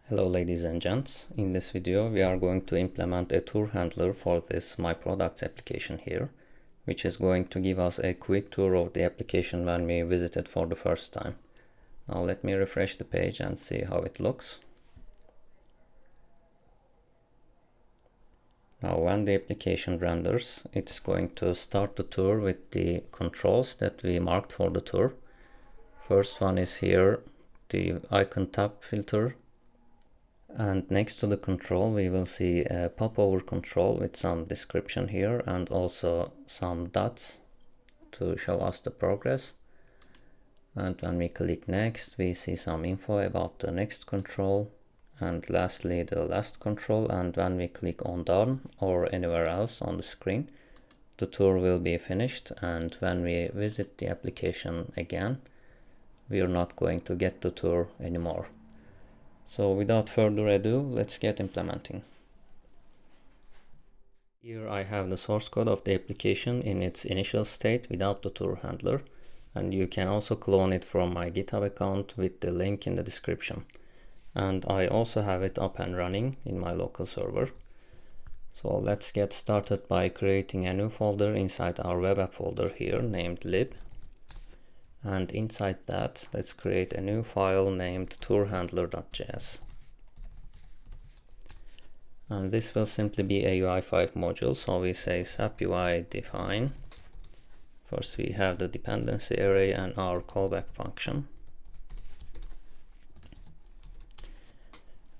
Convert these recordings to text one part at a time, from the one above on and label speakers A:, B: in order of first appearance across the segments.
A: Hello ladies and gents, in this video we are going to implement a tour handler for this My Products application here, which is going to give us a quick tour of the application when we visit it for the first time. Now let me refresh the page and see how it looks. Now when the application renders, it's going to start the tour with the controls that we marked for the tour. First one is here, the icon tab filter. And next to the control we will see a popover control with some description here and also some dots to show us the progress. And when we click next we see some info about the next control and lastly the last control, and when we click on done or anywhere else on the screen the tour will be finished, and when we visit the application again we are not going to get the tour anymore. So without further ado, let's get implementing. Here I have the source code of the application in its initial state without the tour handler, and you can also clone it from my GitHub account with the link in the description. And I also have it up and running in my local server. So let's get started by creating a new folder inside our web app folder here named lib. And inside that, let's create a new file named tourhandler.js. And this will simply be a UI5 module, so we say SAP UI define. First we have the dependency array and our callback function.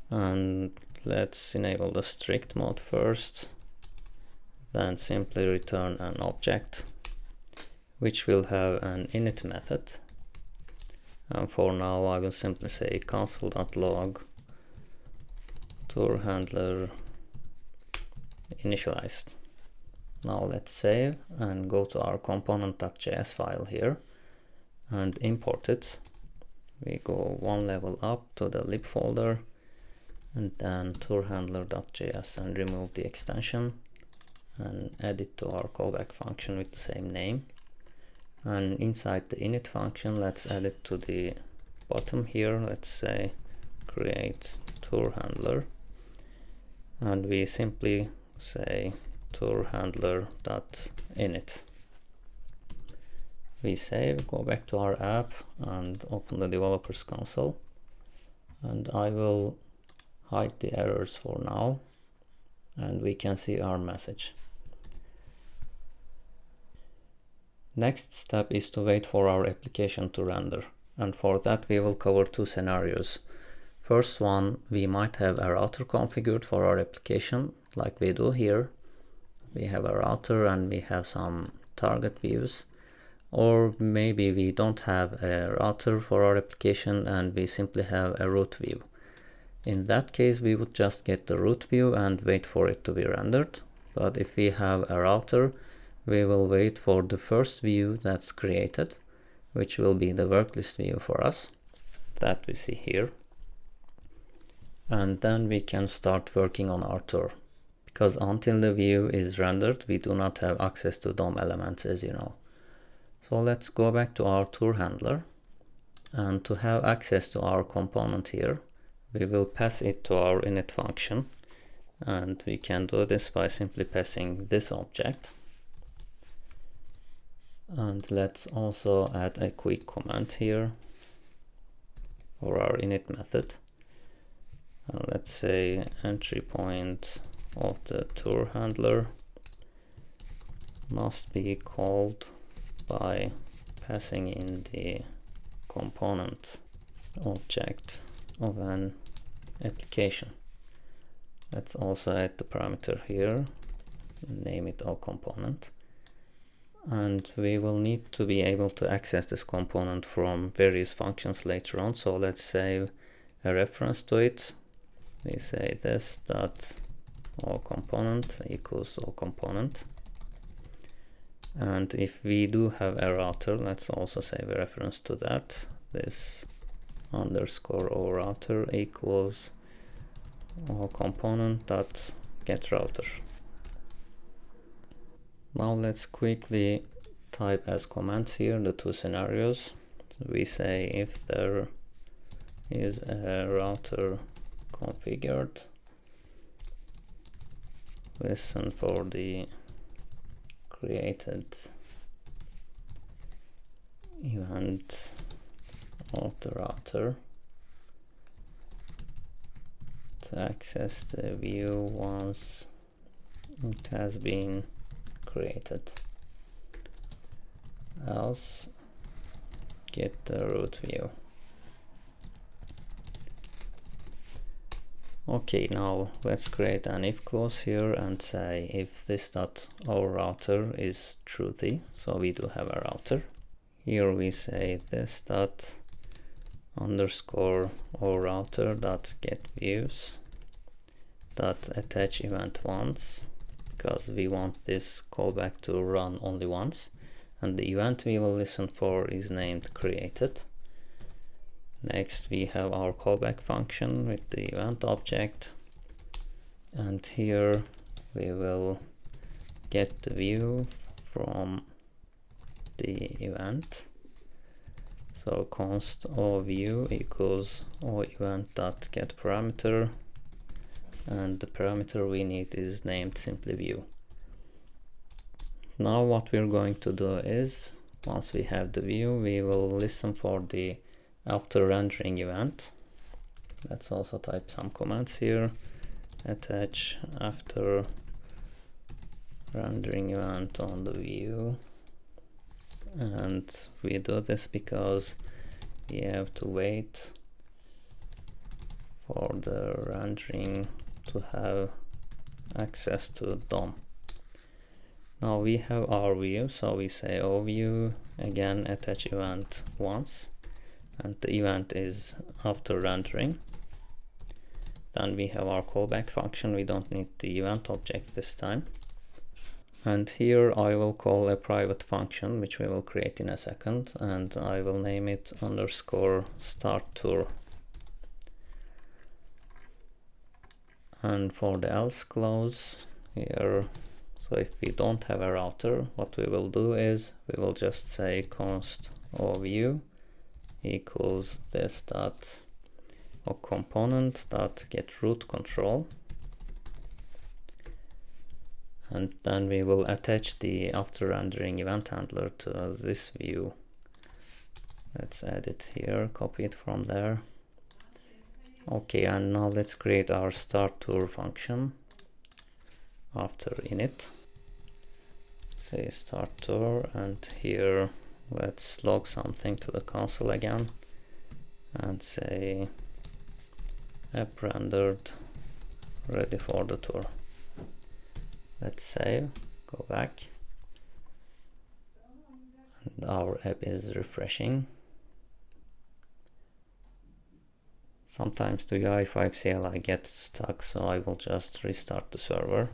A: And let's enable the strict mode first, then simply return an object which will have an init method, and for now I will simply say console.log tour handler initialized. Now let's save and go to our component.js file here and import it. We go one level up to the lib folder and then tourhandler.js and remove the extension and add it to our callback function with the same name. And inside the init function, let's add it to the bottom here. Let's say create tour handler, and we simply say tour handler.init. We save, go back to our app and open the developers console, and I will hide the errors for now, and we can see our message. Next step is to wait for our application to render, and for that we will cover two scenarios. First one, we might have a router configured for our application like we do here. We have a router and we have some target views, or maybe we don't have a router for our application and we simply have a root view. In that case we would just get the root view and wait for it to be rendered. But if we have a router, we will wait for the first view that's created, which will be the worklist view for us that we see here. And then we can start working on our tour, because until the view is rendered we do not have access to DOM elements, as you know. So let's go back to our tour handler, and to have access to our component here we will pass it to our init function, and we can do this by simply passing this object. And let's also add a quick comment here for our init method. And let's say entry point of the tour handler must be called by passing in the component object of an application. Let's also add the parameter here, name it component. And we will need to be able to access this component from various functions later on, so let's save a reference to it. We say this dot component equals component, and if we do have a router, let's also save a reference to that. This underscore router equals component dot get router. Now let's quickly type as comments here the two scenarios. So we say if there is a router configured. Listen for the created event of the router to access the view once it has been created. Else get the root view. Okay, now let's create an if clause here and say if this dot our router is truthy, so we do have a router. Here we say this dot underscore our router dot get views dot attach event once, because we want this callback to run only once, and the event we will listen for is named created. Next we have our callback function with the event object, and here we will get the view from the event. So const oView equals oEvent.getParameter, and the parameter we need is named simply view. Now what we're going to do is, once we have the view, we will listen for the after rendering event. Let's also type some commands here. Attach after rendering event on the view. And we do this because we have to wait for the rendering to have access to DOM. Now we have our view, so we say oView, again attach event once, and the event is after rendering. Then we have our callback function. We don't need the event object this time. And here I will call a private function which we will create in a second, and I will name it underscore start tour. And for the else clause here, so if we don't have a router, what we will do is we will just say const oView equals this dot or component dot get root control, and then we will attach the after rendering event handler to this view. Let's add it here, copy it from there. Okay, and now let's create our start tour function after init. Say start tour, and here let's log something to the console again and say app rendered ready for the tour. Let's save, go back, and our app is refreshing. Sometimes the UI5 CLI gets stuck, so I will just restart the server.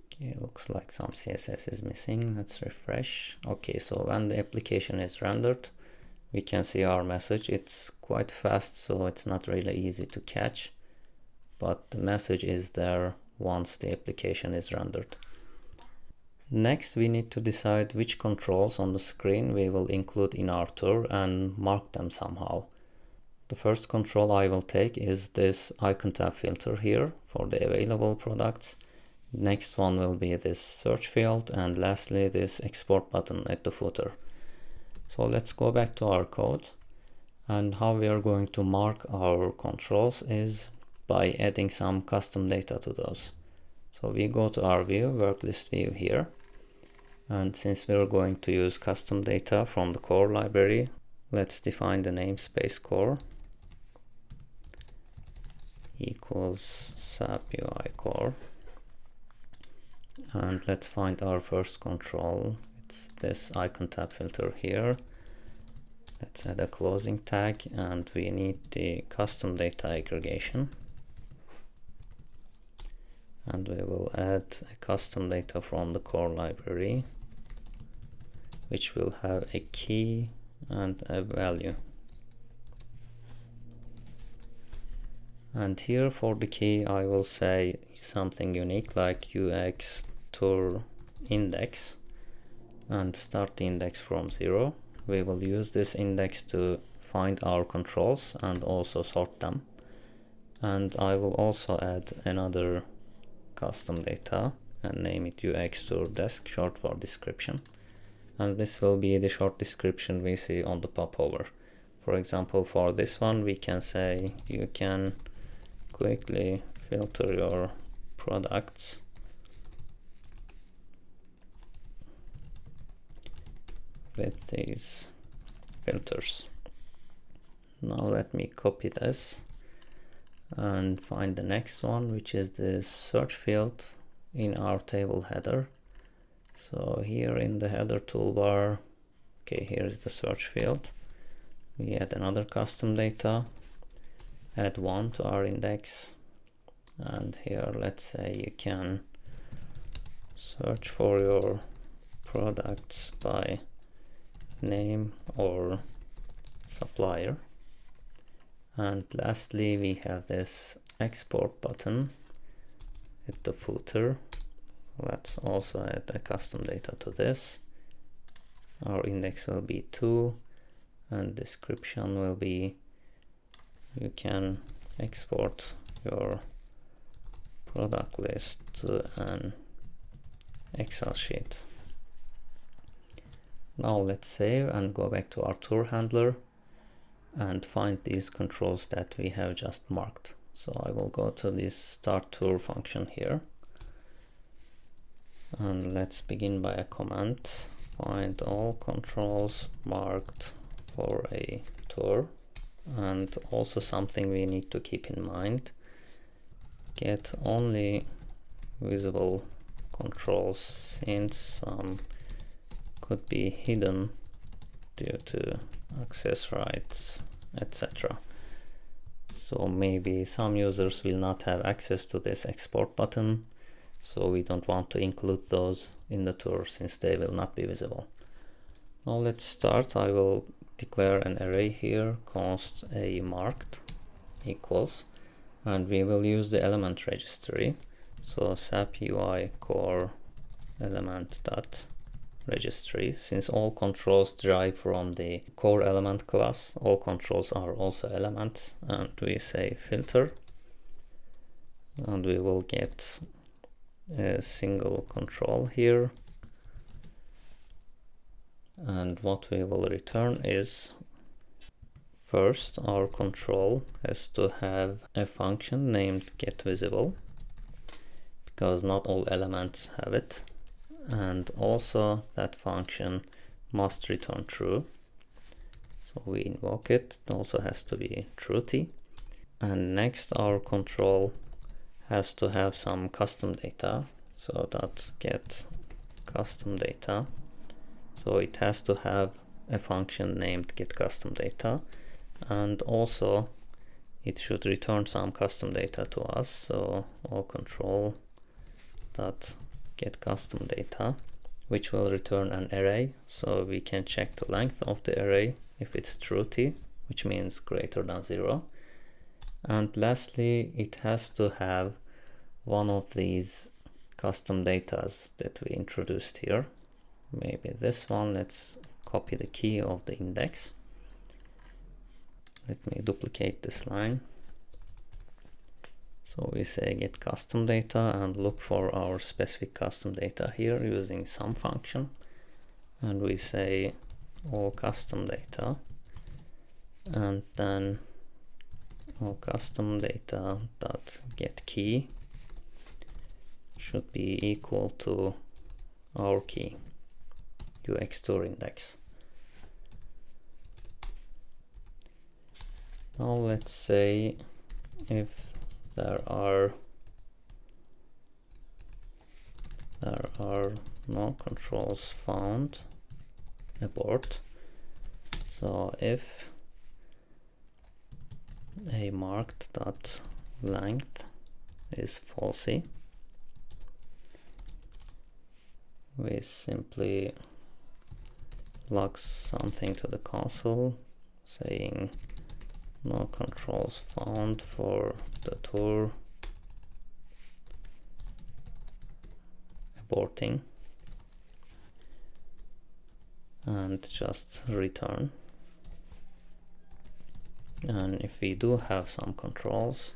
A: Okay, looks like some CSS is missing. Let's refresh. Okay, so when the application is rendered, we can see our message. It's quite fast, so it's not really easy to catch, but the message is there once the application is rendered. Next, we need to decide which controls on the screen we will include in our tour and mark them somehow. The first control I will take is this icon tab filter here for the available products. Next one will be this search field, and lastly this export button at the footer. So let's go back to our code, and how we are going to mark our controls is by adding some custom data to those. So we go to our view, work list view here, and since we're going to use custom data from the core library, let's define the namespace core equals SAP UI core. And let's find our first control. It's this icon tab filter here. Let's add a closing tag, and we need the custom data aggregation. And we will add a custom data from the core library, which will have a key and a value. And here for the key, I will say something unique like UX Tour index and start the index from 0. We will use this index to find our controls and also sort them. And I will also add another custom data and name it UX Tour Desk, short for description. And this will be the short description we see on the popover. For example, for this one, we can say you can quickly filter your products with these filters. Now let me copy this and find the next one, which is the search field in our table header. So here in the header toolbar, okay, here is the search field. We add another custom data, add one to our index, and here let's say you can search for your products by name or supplier. And lastly, we have this export button at the footer. Let's also add a custom data to this. Our index will be 2 and description will be you can export your product list to an Excel sheet. Now let's save and go back to our tour handler and find these controls that we have just marked. So I will go to this start tour function here. And let's begin by a command. Find all controls marked for a tour. And also something we need to keep in mind. Get only visible controls, since some could be hidden due to access rights, etc. So maybe some users will not have access to this export button, so we don't want to include those in the tour since they will not be visible. Now let's start. I will declare an array here, const a marked equals, and we will use the element registry. So SAP UI core element dot registry. Since all controls derive from the core element class, all controls are also elements, and we say filter, and we will get a single control here, and what we will return is first our control has to have a function named getVisible, because not all elements have it, and also that function must return true. So we invoke it. It also has to be truthy. And next our control has to have some custom data. So that get custom data. So it has to have a function named get custom data, and also it should return some custom data to us. So all control dot get custom data, which will return an array, so we can check the length of the array if it's truthy, which means greater than 0. And lastly, it has to have one of these custom datas that we introduced here. Maybe this one. Let's copy the key of the index. Let me duplicate this line. So we say get custom data and look for our specific custom data here using some function, and we say all custom data, and then all custom data dot get key should be equal to our key UX Tour index. Now let's say if there are no controls found, abort. So if a marked dot length is falsy, we simply log something to the console saying no controls found for the tour, aborting. and just return. And if we do have some controls,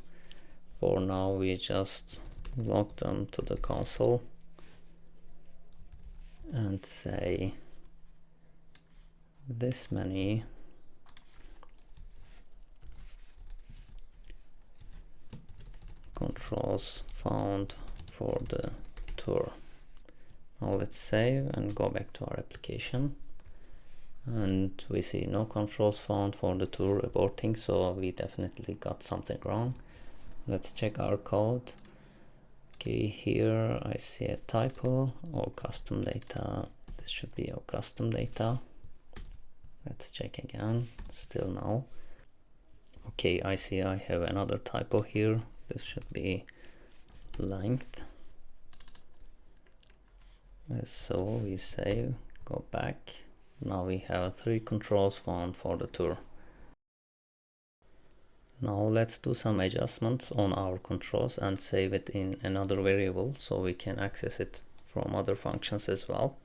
A: for now we just log them to the console and say this many controls found for the tour. Now let's save and go back to our application, and we see no controls found for the tour, aborting, so we definitely got something wrong. Let's check our code. Okay, here I see a typo, or custom data. This should be our custom data. Let's check again, still no. Okay, I see I have another typo here. This should be length. So we save, go back. Now we have 3 controls found for the tour. Now let's do some adjustments on our controls and save it in another variable so we can access it from other functions as well.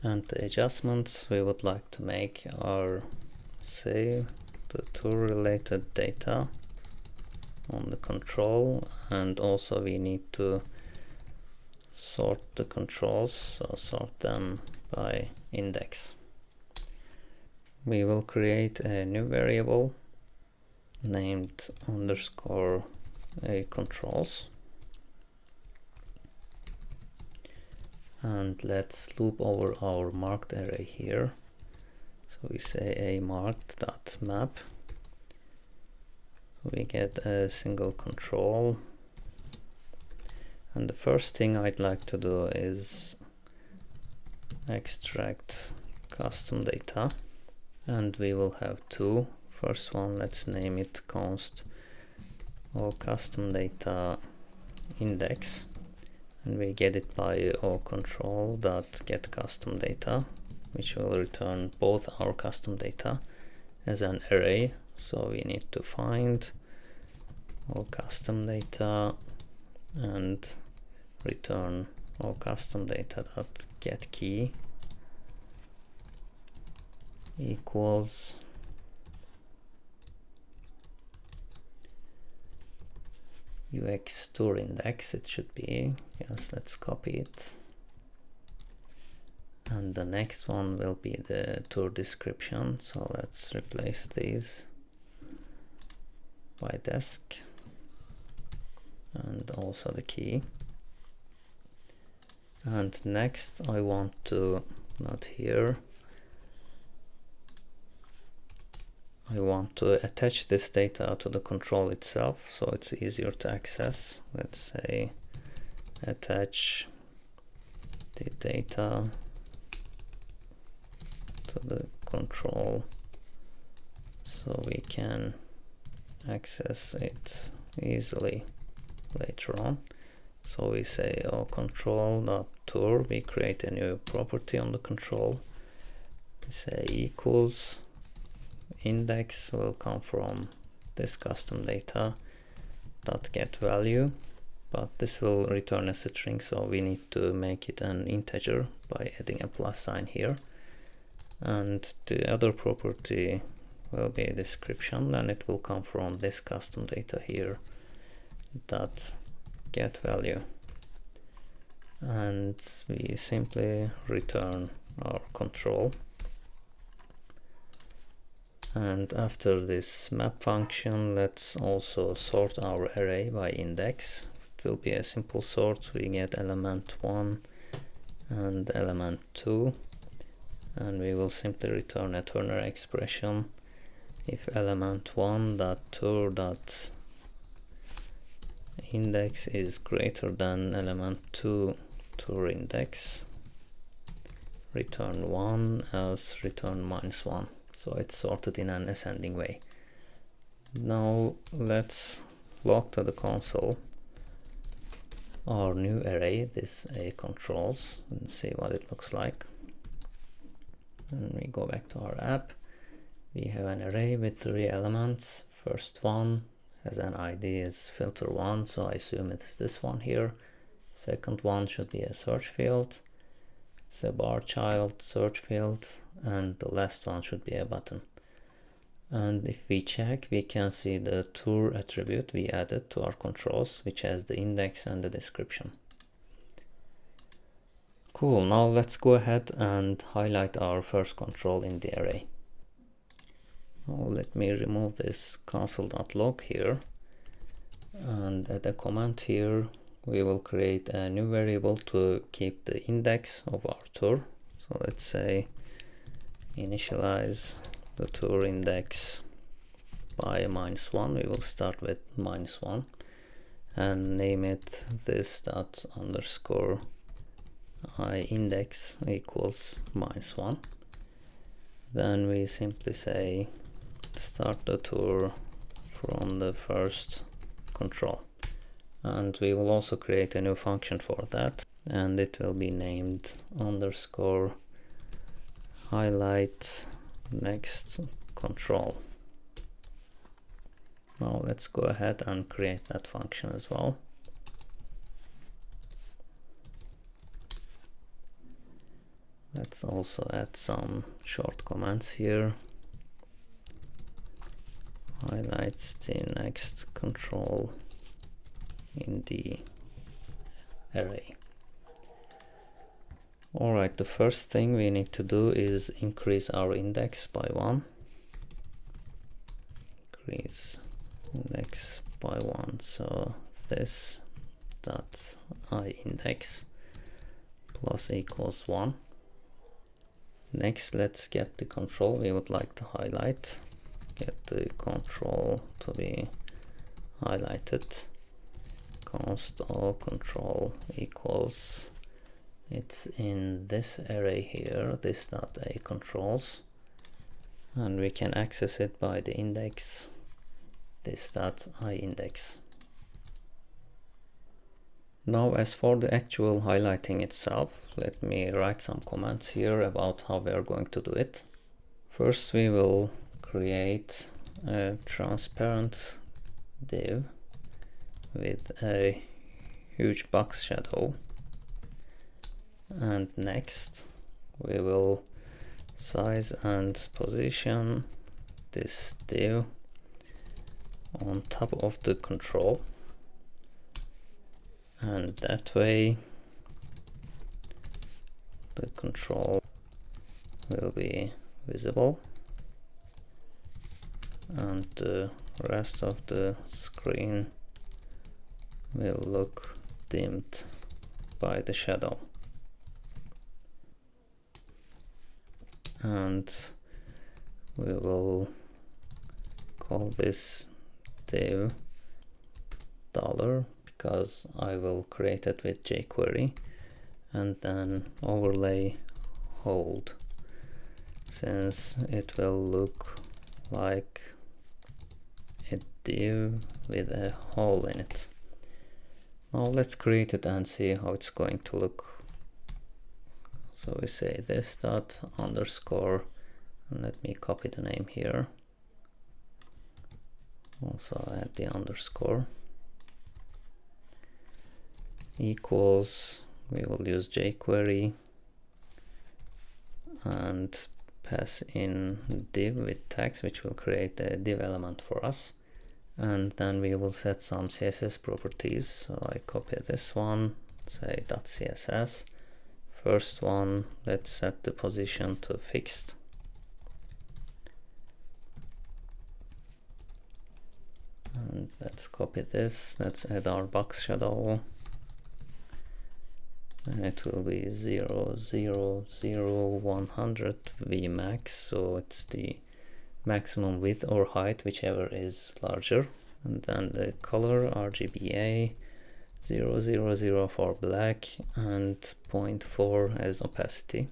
A: And the adjustments we would like to make are save the tour related data on the control, and also we need to sort the controls, so sort them by index. We will create a new variable named underscore a controls, and let's loop over our marked array here. So we say a marked dot map. We get a single control, and the first thing I'd like to do is extract custom data, and we will have 2. First one, let's name it const or custom data index, and we get it by o control dot get custom data, which will return both our custom data as an array. So we need to find our custom data and return our custom data dot get key equals UX tour index. It should be, yes, let's copy it. And the next one will be the tour description, so let's replace these by desk and also the key. And next I want to, not here, I want to attach this data to the control itself so it's easier to access. Let's say attach the data to the control so we can access it easily later on. So we say control.tour, we create a new property on the control. We say equals index will come from this custom data dot get value, but this will return as a string, so we need to make it an integer by adding a plus sign here. And the other property will be a description, and it will come from this custom data here dot get value, and we simply return our control. And after this map function, let's also sort our array by index. It will be a simple sort. We get element 1 and element 2, and we will simply return a Turner expression if element 1 dot tour dot index is greater than element 2 tour index, return 1, else return -1. So it's sorted in an ascending way. Now let's log to the console our new array, this a controls, and see what it looks like. And we go back to our app. We have an array with 3 elements. First one has an ID is filter 1, so I assume it's this one here. Second one should be a search field. it's a bar child search field, and the last one should be a button. And if we check, we can see the tour attribute we added to our controls, which has the index and the description. Cool, now let's go ahead and highlight our first control in the array. Now let me remove this console.log here and add a comment here. We will create a new variable to keep the index of our tour. So let's say initialize the tour index by -1. We will start with -1 and name it this dot underscore I index equals -1. Then we simply say start the tour from the first control, and we will also create a new function for that, and it will be named underscore highlight next control. Now let's go ahead and create that function as well. Let's also add some short commands here. Highlights the next control in the array. Alright, the first thing we need to do is increase our index by 1. Increase index by 1. So this dot I index plus equals 1. Next, let's get the control we would like to highlight. Get the control to be highlighted. Const all control equals, it's in this array here, this dot a controls, and we can access it by the index this dot I index. Now, as for the actual highlighting itself, let me write some comments here about how we are going to do it. First, we will create a transparent div with a huge box shadow, and next we will size and position this div on top of the control, and that way the control will be visible and the rest of the screen will look dimmed by the shadow. And we will call this div $, because I will create it with jQuery, and then overlay hold, since it will look like a div with a hole in it. Now let's create it and see how it's going to look. So we say this dot underscore, and let me copy the name here. Also add the underscore. Equals, we will use jQuery and pass in div with tags, which will create a div element for us. And then we will set some CSS properties. So I copy this one, say .css. First one, let's set the position to fixed. And let's copy this, let's add our box shadow. And it will be 0, 0, 0, 100 Vmax, so it's the maximum width or height, whichever is larger. And then the color RGBA, 0, 0, 0 for black, and 0.4 as opacity.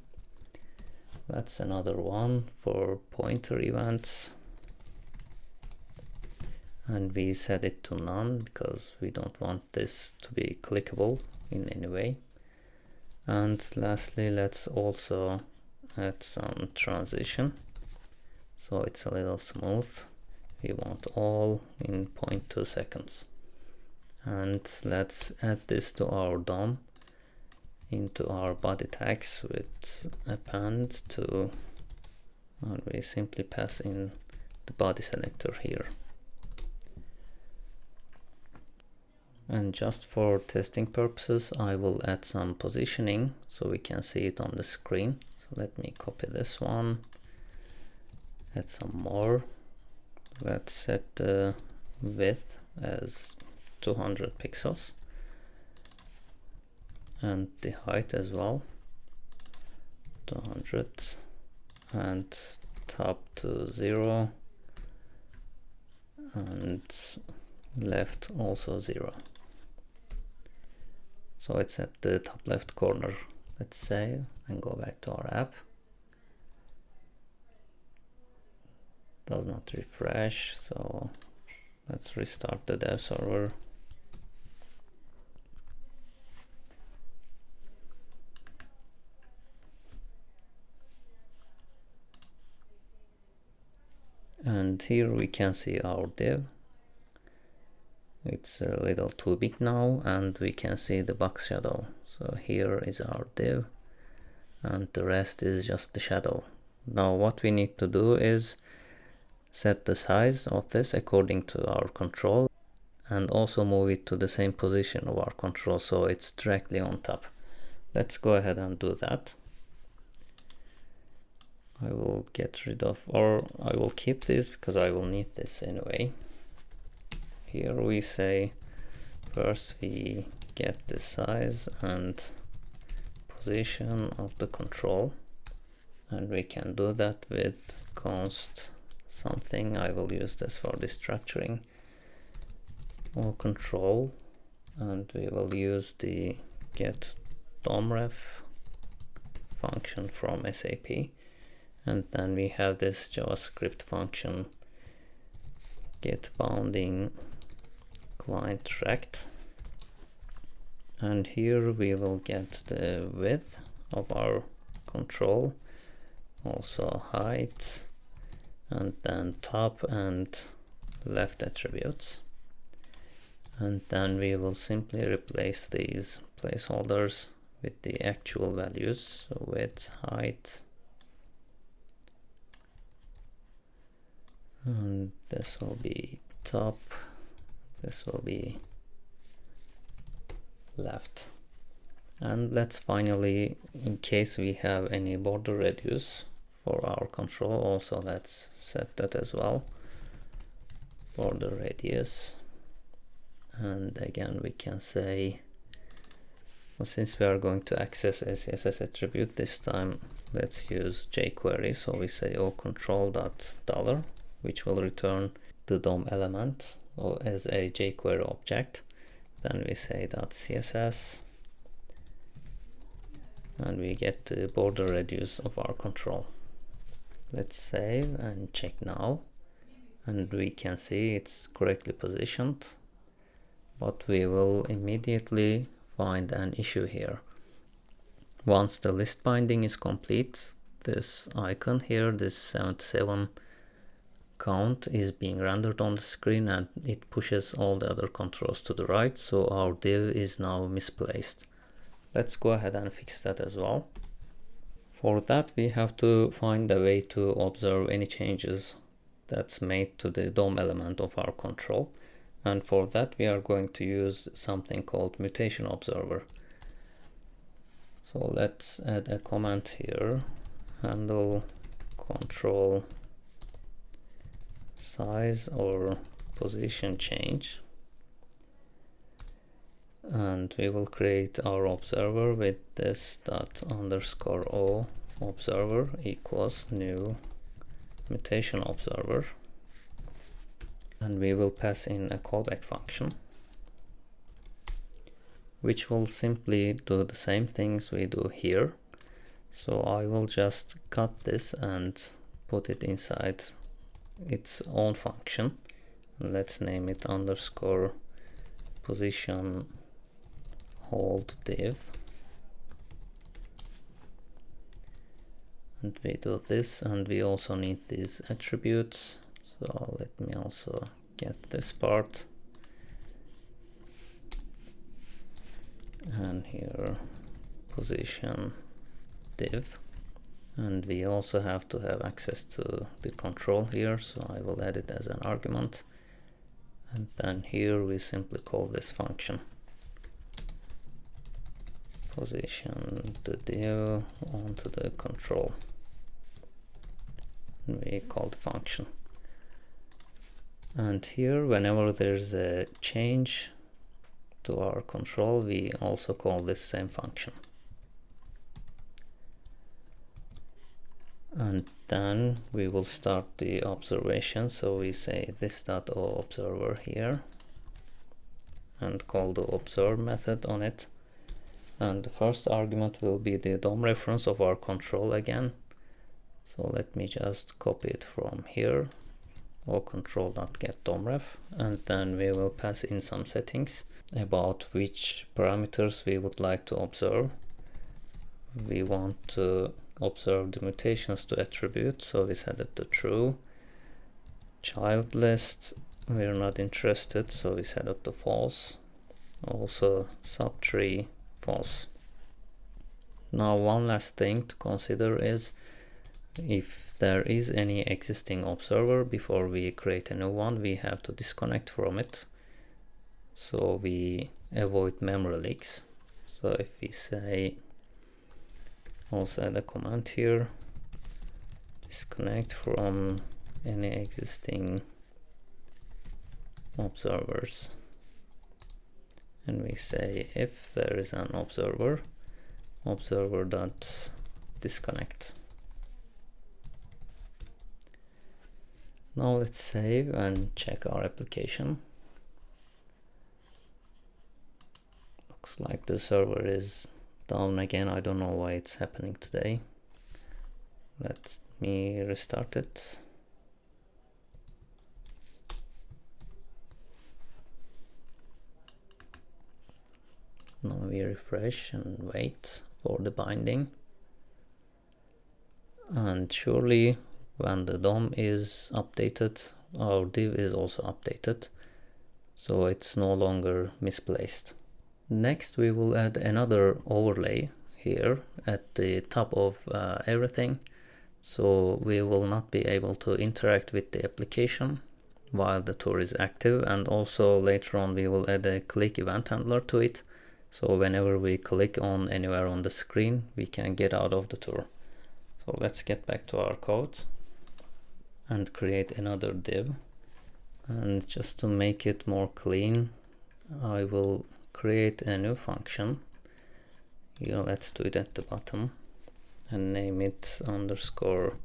A: That's another one for pointer events. And we set it to none because we don't want this to be clickable in any way. And lastly, let's also add some transition, so it's a little smooth. We want all in 0.2 seconds. And let's add this to our DOM into our body tags with append to, and we simply pass in the body selector here. And just for testing purposes, I will add some positioning so we can see it on the screen. So let me copy this one, add some more. Let's set the width as 200 pixels and the height as well, 200, and top to 0 and left also 0. So it's at the top left corner. Let's save and go back to our app. Does not refresh, so let's restart the dev server. And here we can see our div. It's a little too big now, and we can see the box shadow. So here is our div, and the rest is just the shadow. Now what we need to do is set the size of this according to our control, and also move it to the same position of our control so it's directly on top. Let's go ahead and do that. I will get rid of, or I will keep this because I will need this anyway. Here we say first we get the size and position of the control, and we can do that with const something. I will use this for the structuring or control, and we will use the get DOMREF function from SAP. And then we have this JavaScript function get bounding client rect, and here we will get the width of our control, also height, and then top and left attributes. And then we will simply replace these placeholders with the actual values, so width, height, and this will be top, this will be left. And let's finally, in case we have any border radius for our control, also let's set that as well, border radius. And again we can say, well, since we are going to access a CSS attribute this time, let's use jQuery. So we say oControl.$, which will return the DOM element or as a jQuery object. Then we say .css, and we get the border radius of our control. Let's save and check now, and we can see it's correctly positioned, but we will immediately find an issue here. Once the list binding is complete, this icon here, this 77 count, is being rendered on the screen, and it pushes all the other controls to the right, so our div is now misplaced. Let's go ahead and fix that as well. For that we have to find a way to observe any changes that's made to the DOM element of our control, and for that we are going to use something called mutation observer. So let's add a comment here, handle control size or position change, and we will create our observer with this ._o observer equals new mutation observer, and we will pass in a callback function which will simply do the same things we do here. So I will just cut this and put it inside its own function. Let's name it _position hold div, and we do this, and we also need these attributes. So let me also get this part, and here position div, and we also have to have access to the control here, so I will add it as an argument, and then here we simply call this function position the div onto the control, and we call the function. And here, whenever there's a change to our control, we also call this same function. And then we will start the observation, so we say this.oObserver here and call the observe method on it, and the first argument will be the DOM reference of our control again. So let me just copy it from here, or control.getDomRef, and then we will pass in some settings about which parameters we would like to observe. We want to observe the mutations to attribute, so we set it to true. Child list, we're not interested, so we set it to false. Also subtree, false. Now one last thing to consider is if there is any existing observer, before we create a new one, we have to disconnect from it, so we avoid memory leaks. So if we say, also add a command here, disconnect from any existing observers, and we say if there is an observer, observer.disconnect. Now let's save and check our application. Looks like the server is down again. I don't know why it's happening today. Let me restart it. Now we refresh and wait for the binding, and surely when the DOM is updated, our div is also updated, so it's no longer misplaced. Next we will add another overlay here at the top of everything, so we will not be able to interact with the application while the tour is active, and also later on we will add a click event handler to it, so whenever we click on anywhere on the screen we can get out of the tour. So let's get back to our code and create another div, and just to make it more clean I will create a new function here. Let's do it at the bottom and name it underscore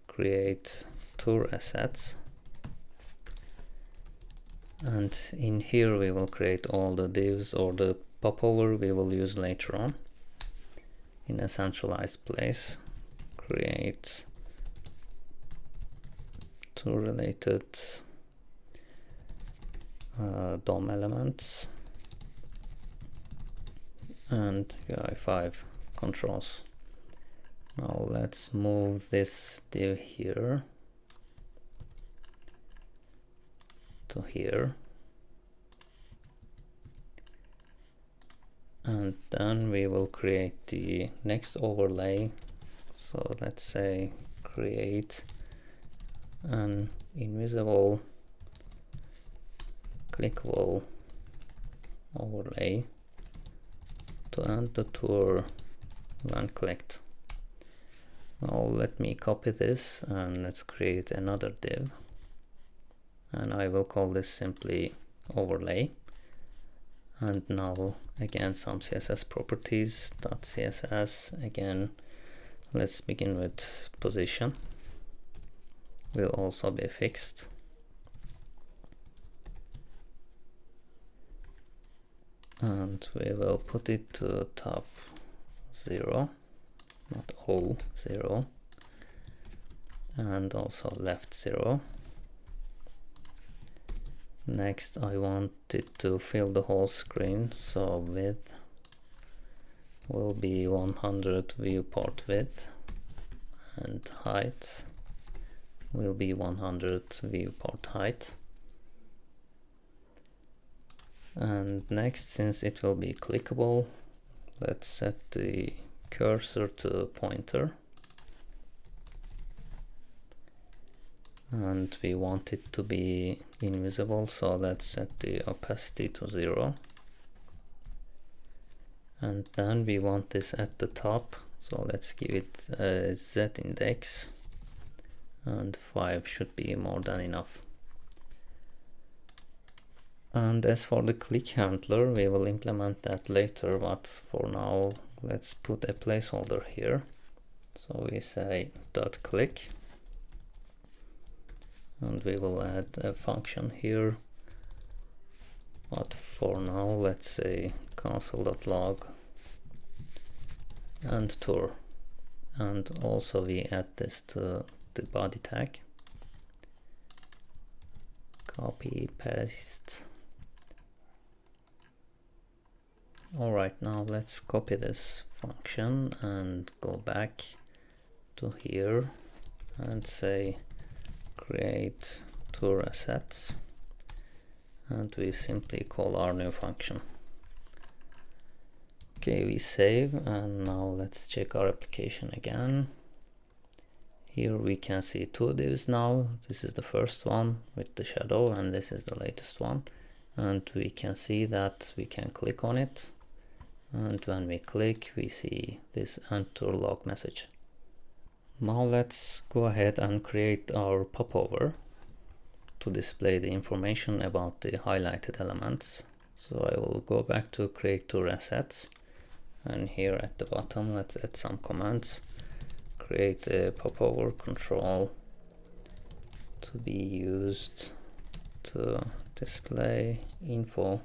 A: create tour assets, and in here we will create all the divs, or the popover we will use later on in a centralized place. Create tour related DOM elements and UI5 controls. Now let's move this div here to here, and then we will create the next overlay. So let's say create an invisible clickable overlay to end the tour when clicked. Now let me copy this and let's create another div, and I will call this simply overlay. And now again some CSS properties .css. Again, let's begin with position, will also be fixed. And we will put it to top 0, not all 0, and also left 0. Next I want it to fill the whole screen, so width will be 100 viewport width, and height will be 100 viewport height. And next, since it will be clickable, let's set the cursor to pointer, and we want it to be invisible, so let's set the opacity to 0. And then we want this at the top, so let's give it a Z index, and 5 should be more than enough. And as for the click handler, we will implement that later, but for now let's put a placeholder here. So we say .click, and we will add a function here, but for now let's say console.log and tour, and also we add this to the body tag. Copy, paste. Alright, now let's copy this function and go back to here and say create tour assets, and we simply call our new function. Okay, we save, and now let's check our application again. Here we can see two divs now. This is the first one with the shadow, and this is the latest one. And we can see that we can click on it, and when we click we see this end tour log message. Now let's go ahead and create our popover to display the information about the highlighted elements. So I will go back to create tour assets, and here at the bottom let's add some commands. Create a popover control to be used to display info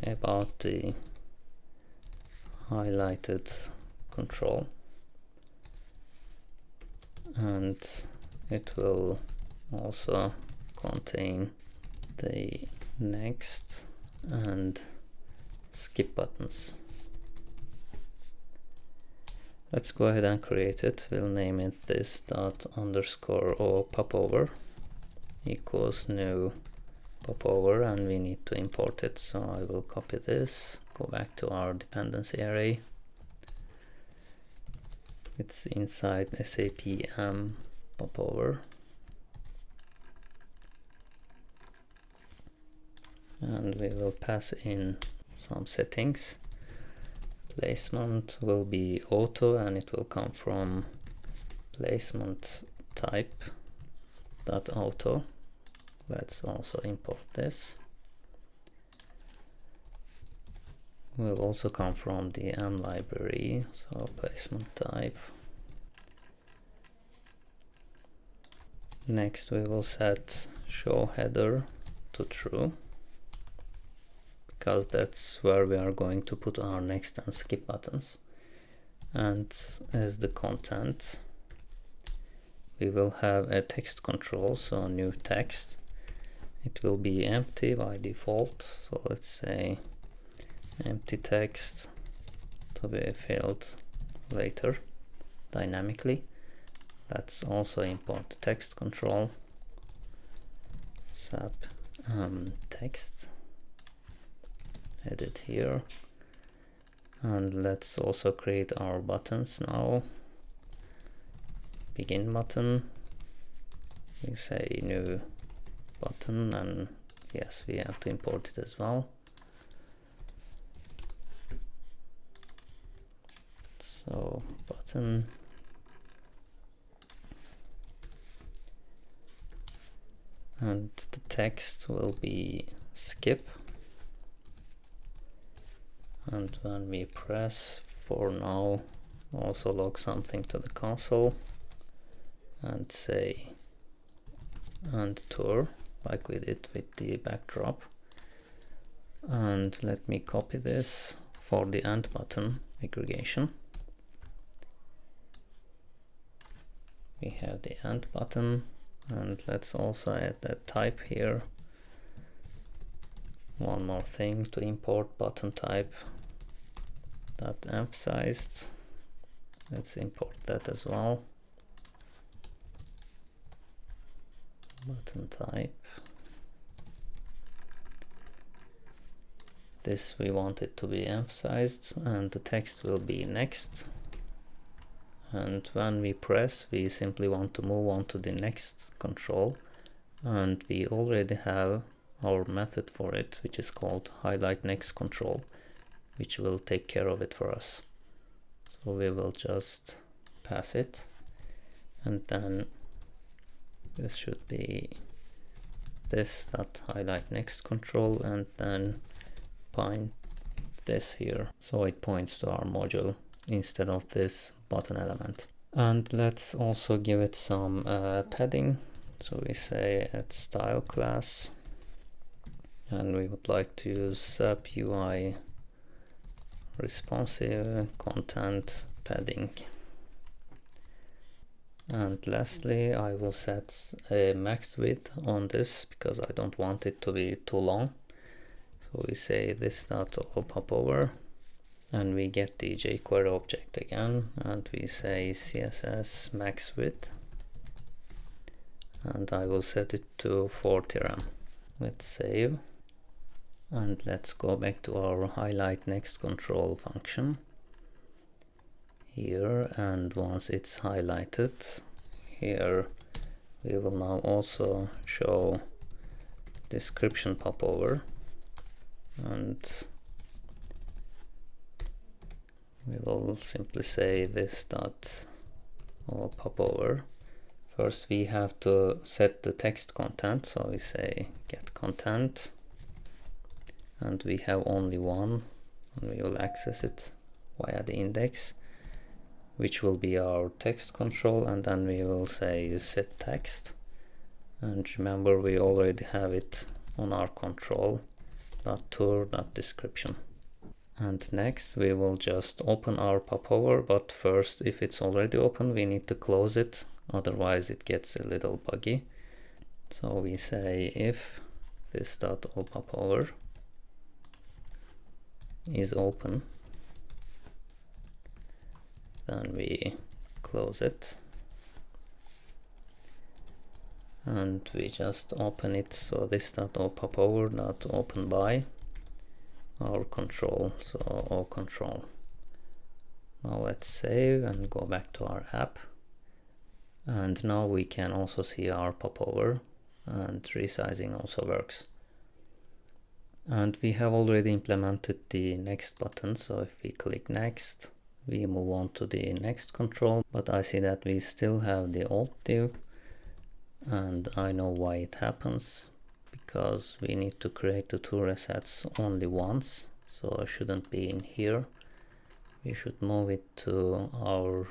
A: about the highlighted control, and it will also contain the next and skip buttons. Let's go ahead and create it. We'll name it this _o popover equals new popover, and we need to import it. So I will copy this, go back to our dependency array. It's inside SAP popover, and we will pass in some settings. Placement will be auto, and it will come from placement type .auto. Let's also import this. Will also come from the M library, so placement type. Next we will set show header to true, because that's where we are going to put our next and skip buttons. And as the content, we will have a text control, so new text. It will be empty by default, so let's say empty text to be filled later dynamically. Let's also import the text control, sub text, edit here, and let's also create our buttons now. Begin button, we say new button, and yes, we have to import it as well. So button, and the text will be skip, and when we press for now also log something to the console and say and tour, like we did with the backdrop. And let me copy this for the end button aggregation. We have the end button, and let's also add that type here. One more thing to import button type that emphasized. Let's import that as well. Button type. This we want it to be emphasized, and the text will be next. And when we press, we simply want to move on to the next control, and we already have our method for it, which is called highlight next control, which will take care of it for us. So we will just pass it, and then this should be this dot highlight next control, and then point this here, so it points to our module instead of this button element. And let's also give it some padding. So we say add style class, and we would like to use SAP UI responsive content padding. And lastly, I will set a max width on this because I don't want it to be too long. So we say this dot popover, and we get the jQuery object again, and we say CSS max width, and I will set it to 40 rem. Let's save, and let's go back to our highlight next control function here, and once it's highlighted here, we will now also show description popover, and we will simply say this dot popover. First we have to set the text content, so we say get content, and we have only one, and we will access it via the index, which will be our text control, and then we will say set text, and remember we already have it on our control .tour.description. And next we will just open our popover, but first, if it's already open, we need to close it, otherwise it gets a little buggy. So we say if this .popover is open, then we close it, and we just open it. So this .popover open by our control, so O control. Now let's save and go back to our app, and now we can also see our popover, and resizing also works. And we have already implemented the next button, so if we click next, we move on to the next control, but I see that we still have the alt div, and I know why it happens, because we need to create the tour assets only once, so it shouldn't be in here. We should move it to our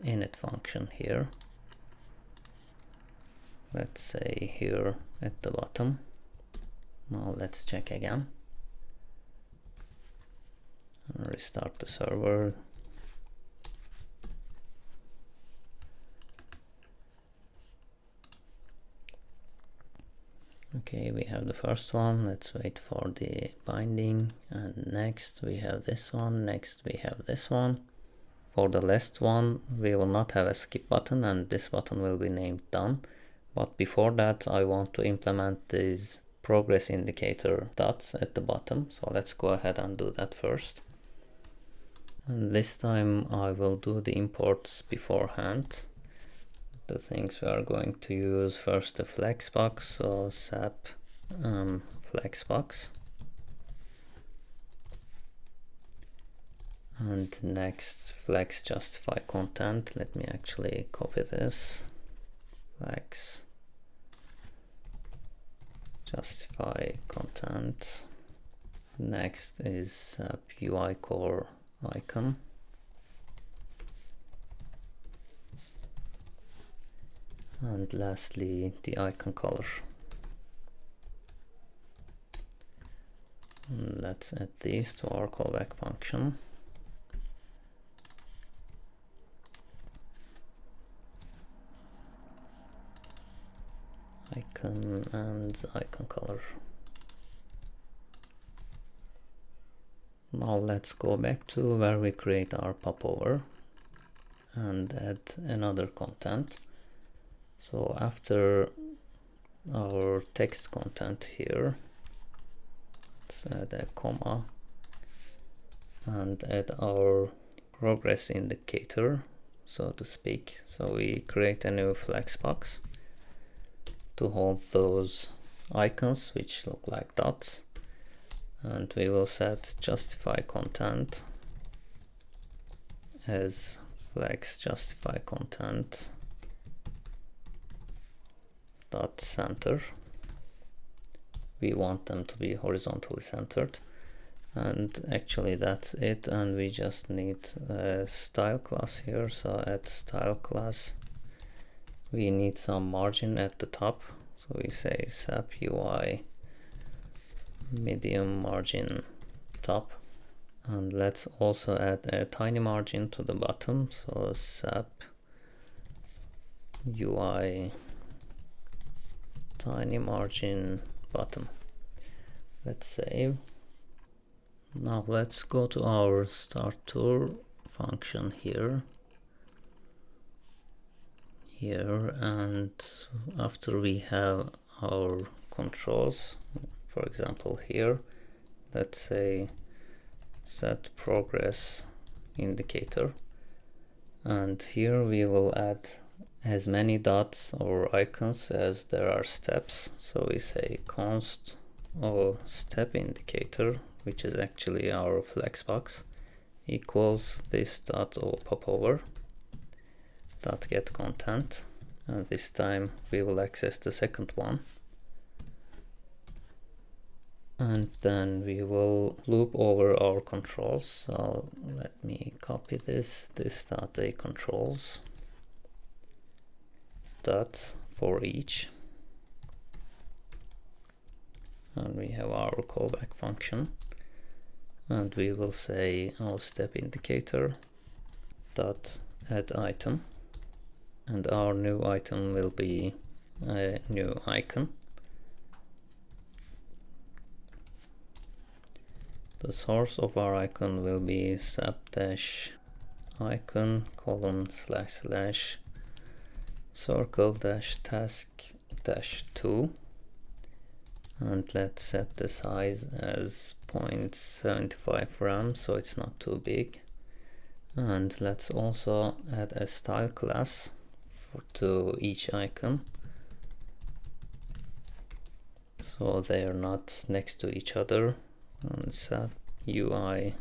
A: init function here. Let's say here at the bottom. Now let's check again. Restart the server. Okay, we have the first one. Let's wait for the binding, and next we have this one, next we have this one. For the last one we will not have a skip button, and this button will be named done. But before that I want to implement these progress indicator dots at the bottom, so let's go ahead and do that first. And this time I will do the imports beforehand. The things we are going to use: first the flexbox, so SAP flexbox, and next flex justify content. Let me actually copy this. Flex justify content. Next is SAP UI core icon. And lastly, the icon color. And let's add these to our callback function. Icon and icon color. Now let's go back to where we create our popover and add another content. So after our text content here, Let's add a comma and add our progress indicator, so to speak. So we create a new flexbox to hold those icons which look like dots, and we will set justify content as flex justify content dot center. We want them to be horizontally centered, and actually that's it. And we just need a style class here, so at style class we need some margin at the top, so we say sap UI medium margin top, and let's also add a tiny margin to the bottom, so sap UI tiny margin bottom. Let's save. Now let's go to our start tour function here, and after we have our controls, for example here, let's say set progress indicator, and here we will add as many dots or icons as there are steps. So we say const or step indicator, which is actually our flexbox, equals this dot or popover dot get content, and this time we will access the second one, and then we will loop over our controls. So let me copy this dot a controls dot for each, and we have our callback function, and we will say our step indicator dot add item, and our new item will be a new icon. The source of our icon will be sap dash icon colon slash slash circle dash task dash 2, and let's set the size as 0.75 RAM, so it's not too big. And let's also add a style class to each icon, so they are not next to each other, and sap UI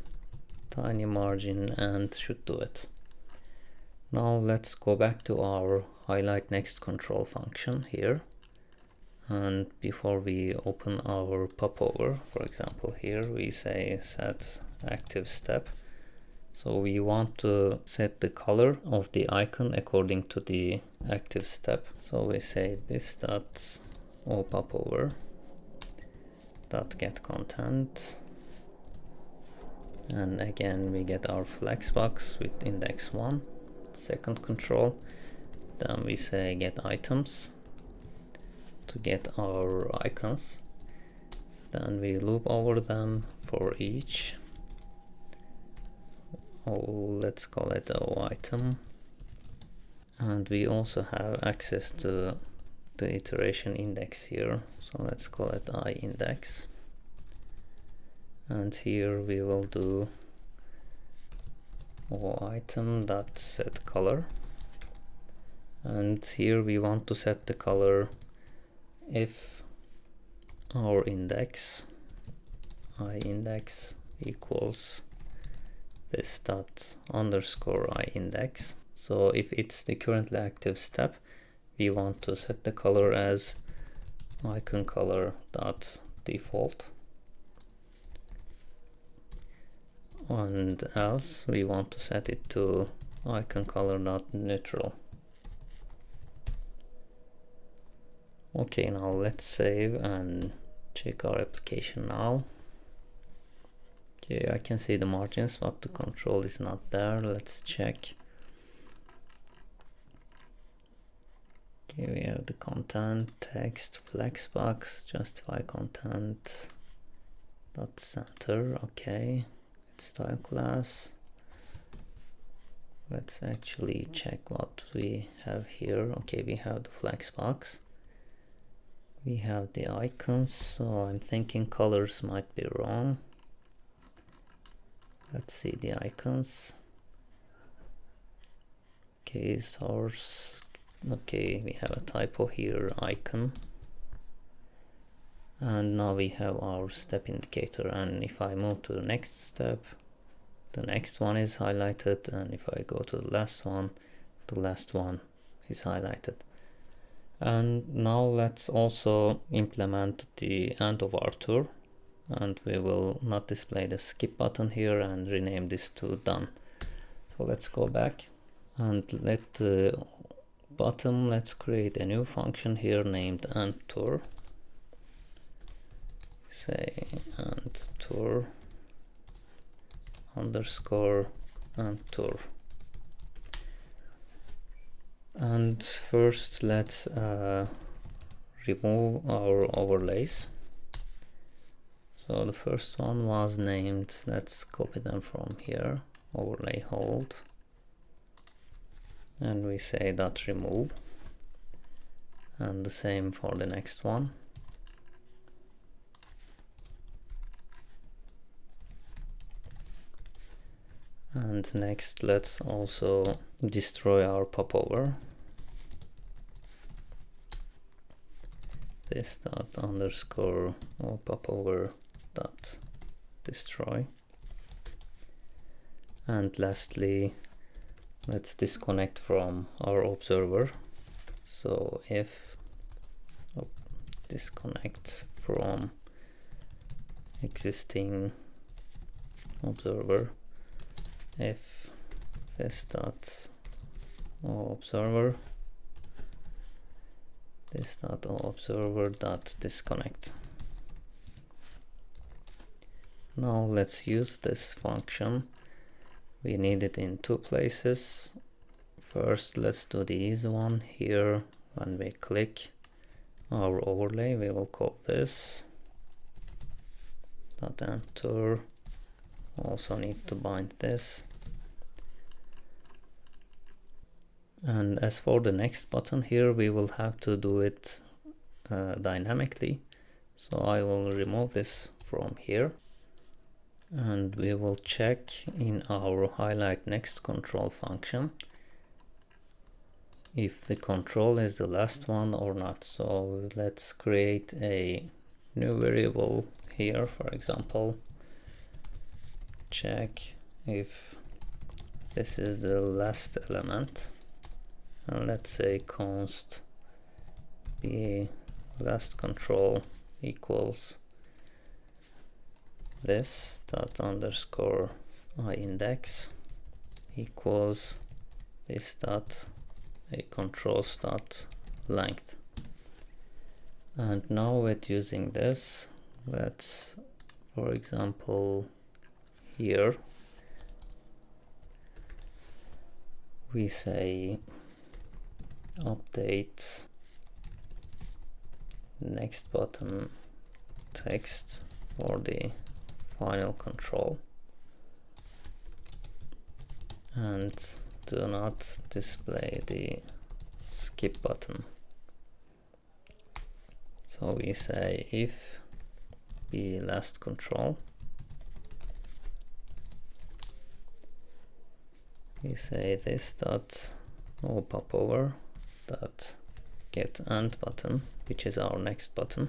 A: tiny margin and should do it. Now let's go back to our highlight next control function here, and before we open our popover, for example here, we say set active step. So we want to set the color of the icon according to the active step. So we say this dot or popover dot get content, and again we get our flexbox with index 1, second control. Then we say get items to get our icons, then we loop over them for each. Let's call it O item, and we also have access to the iteration index here, so let's call it I index, and here we will do O item dot set color, and here we want to set the color if our index I index equals this dot underscore I index. So if it's the currently active step, we want to set the color as icon color dot default, and else we want to set it to icon color dot neutral. Okay, now let's save and check our application now. Okay, I can see the margins, but the control is not there. Let's check. Okay, we have the content, text, flexbox, justify content, dot center. Okay, it's style class. Let's actually check what we have here. Okay, we have the flexbox. We have the icons, so I'm thinking colors might be wrong. Let's see the icons. Okay, source. Okay, we have a typo here, icon. And now we have our step indicator, and if I move to the next step, the next one is highlighted, and if I go to the last one is highlighted. And now let's also implement the end of our tour, and we will not display the skip button here and rename this to done. So let's go back and let the bottom, let's create a new function here named end tour. Say end tour underscore end tour. And first let's remove our overlays. So the first one was named, let's copy them from here, overlay hold, and we say dot remove, and the same for the next one. And next let's also destroy our popover. This dot underscore or popover dot destroy. And lastly, let's disconnect from our observer. So if disconnect from existing observer, if this dot observer, this dot observer dot disconnect. Now let's use this function. We need it in two places. First, let's do the easy one here. When we click our overlay, we will call this dot enter. Also need to bind this. And as for the next button here, we will have to do it dynamically. So I will remove this from here, and we will check in our highlight next control function if the control is the last one or not. So let's create a new variable here, for example, check if this is the last element, and let's say const be last control equals this dot underscore I index equals this dot a controls dot length. And now with using this, let's, for example, here we say update next button text for the final control, and do not display the skip button. So we say if be last control, we say this dot popover dot get end button, which is our next button,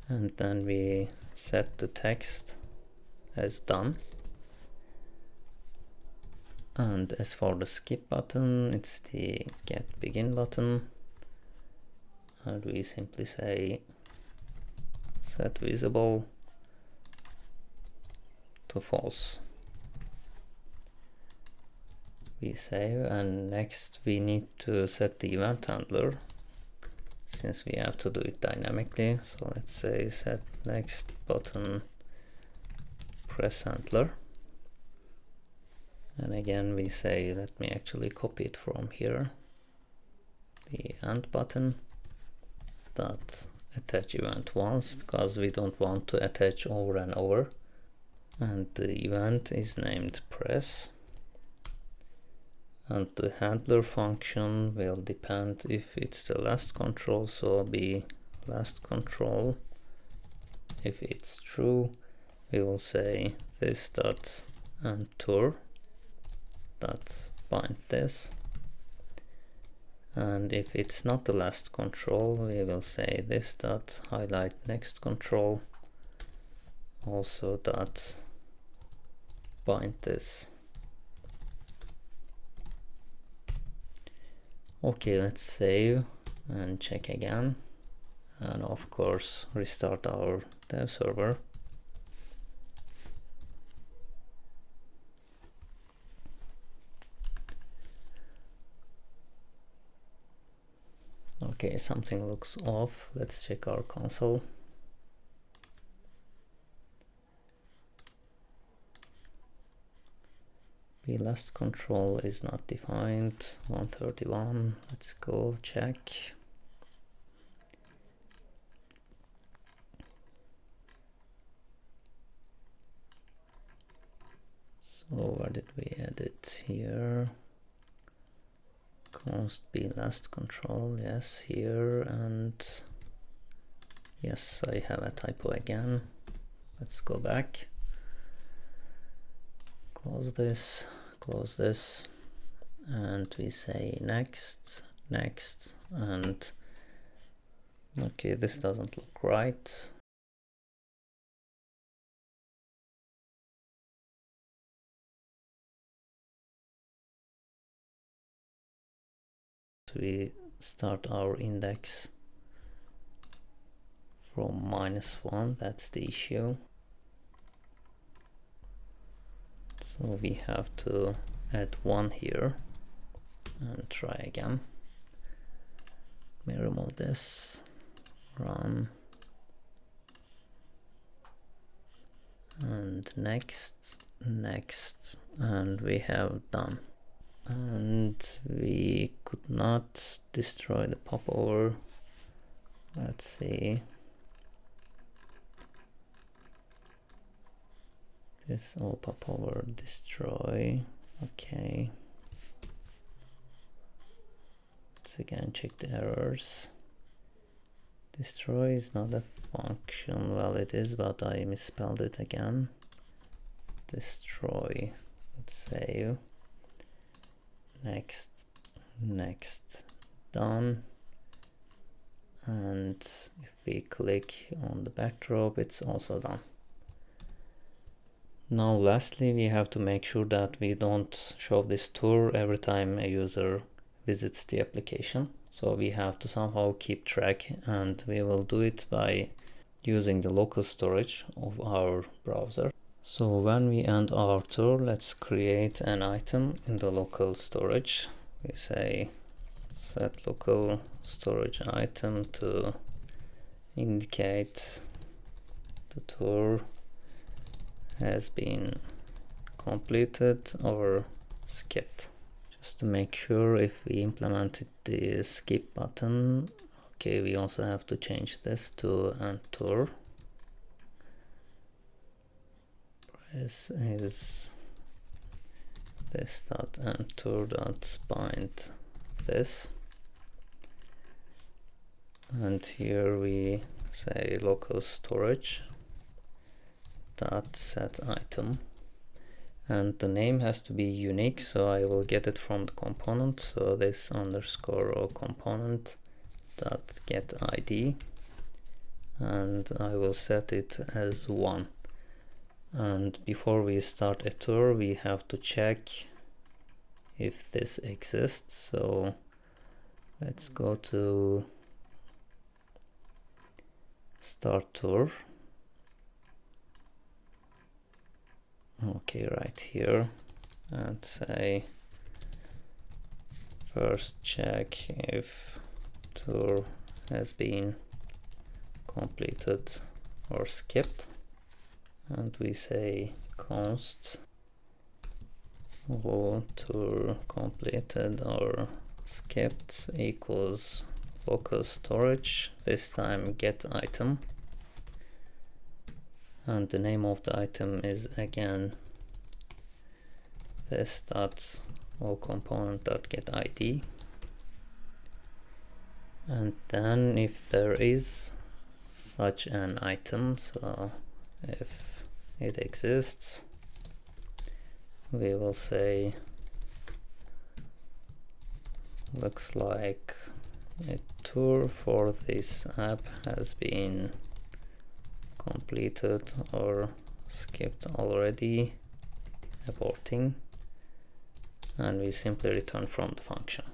A: and then we set the text as done. And as for the skip button, it's the get begin button, and we simply say set visible to false. We save, and next we need to set the event handler, since we have to do it dynamically. So let's say set next button press handler, and again we say, let me actually copy it from here, the end button dot attach event once, because we don't want to attach over and over, and the event is named press, And the handler function will depend if it's the last control, so be last control. If it's true, we will say this dot and tour dot bind this. And if it's not the last control, we will say this dot highlight next control, also dot bind this. Okay, let's save and check again, and of course restart our dev server. Okay, something looks off. Let's check our console. The last control is not defined, 131. Let's go check. So where did we add it? Here. Const be last control, yes, here, and yes, I have a typo again. Let's go back. Close this, and we say next, next, and okay, this doesn't look right. We start our index from -1, that's the issue. So we have to add 1 here and try again. Let me remove this, run, and next, next, and we have done. And we could not destroy the popover. Let's see. This all popover destroy. Okay. Let's again check the errors. Destroy is not a function. Well, it is, but I misspelled it again. Destroy. Let's save. Next, next, done. And if we click on the backdrop, it's also done. Now lastly, we have to make sure that we don't show this tour every time a user visits the application. So we have to somehow keep track, and we will do it by using the local storage of our browser. So when we end our tour, let's create an item in the local storage. We say set local storage item to indicate the tour has been completed or skipped. Just to make sure if we implemented the skip button, okay, we also have to change this to end tour. This is this dot end tour dot bind this, and here we say local storage dot set item, and the name has to be unique, so I will get it from the component. So this underscore row component dot get ID, and I will set it as 1. And before we start a tour, we have to check if this exists. So let's go to start tour. Okay, right here, and say first check if tour has been completed or skipped. And we say const tour completed or skipped equals local storage, this time get item, and the name of the item is again this dot component.getID, and then if there is such an item, so if it exists, we will say looks like a tour for this app has been completed or skipped already, aborting, and we simply return from the function.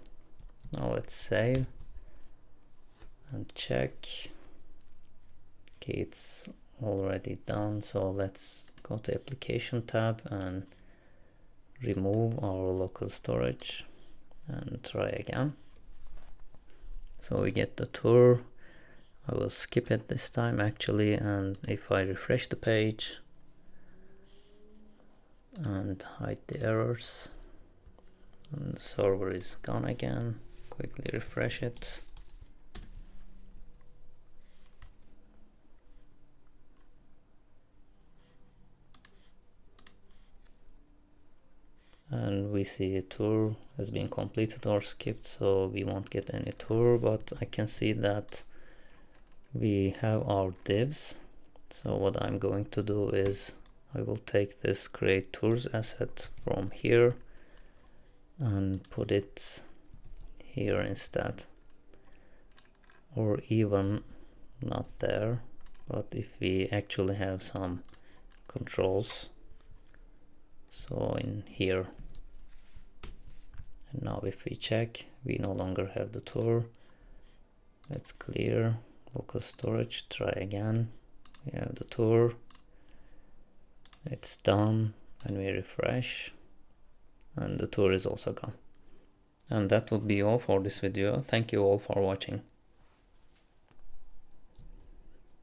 A: Now let's save and check. Okay, it's already done, so let's go to application tab and remove our local storage and try again. So we get the tour. I will skip it this time actually, and if I refresh the page and hide the errors, and the server is gone again, quickly refresh it. And we see a tour has been completed or skipped, so we won't get any tour, but I can see that we have our divs. So what I'm going to do is I will take this create tours asset from here and put it here instead, or even not there, but if we actually have some controls, so in here. And now if we check, we no longer have the tour. Let's clear local storage, try again. We have the tour, it's done, and we refresh, and the tour is also gone. And that would be all for this video. Thank you all for watching.